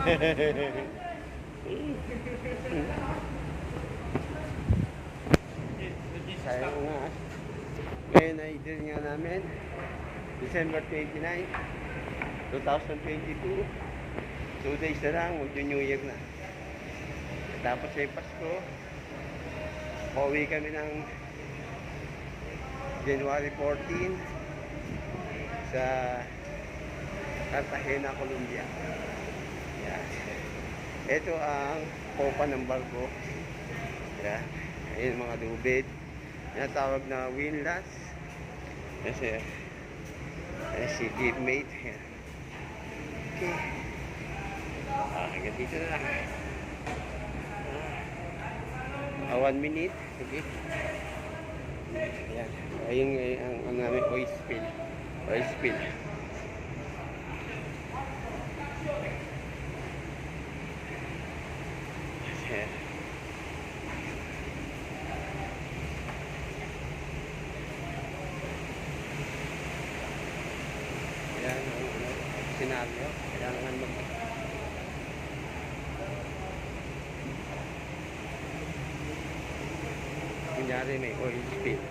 Sayang nga. Ngayon ay drill nga namin. December 29, 2022. 2 days na lang, mag-New Year na. Tapos ay Pasko. Pauwi kami ng January 14 sa Cartagena, Colombia. Yan. Ito ang popa ng barko. Yan. Ayun mga lubid. Yan tawag na windlass. Kasi si teammate. Yan. Okay. Hanggang dito na lang. 1 minute. Okay. Ayan. Ayun ang namin oil spill. Oil spill. Ayan. Ayan ang senaryo. Kailangan kunyari may oil spill.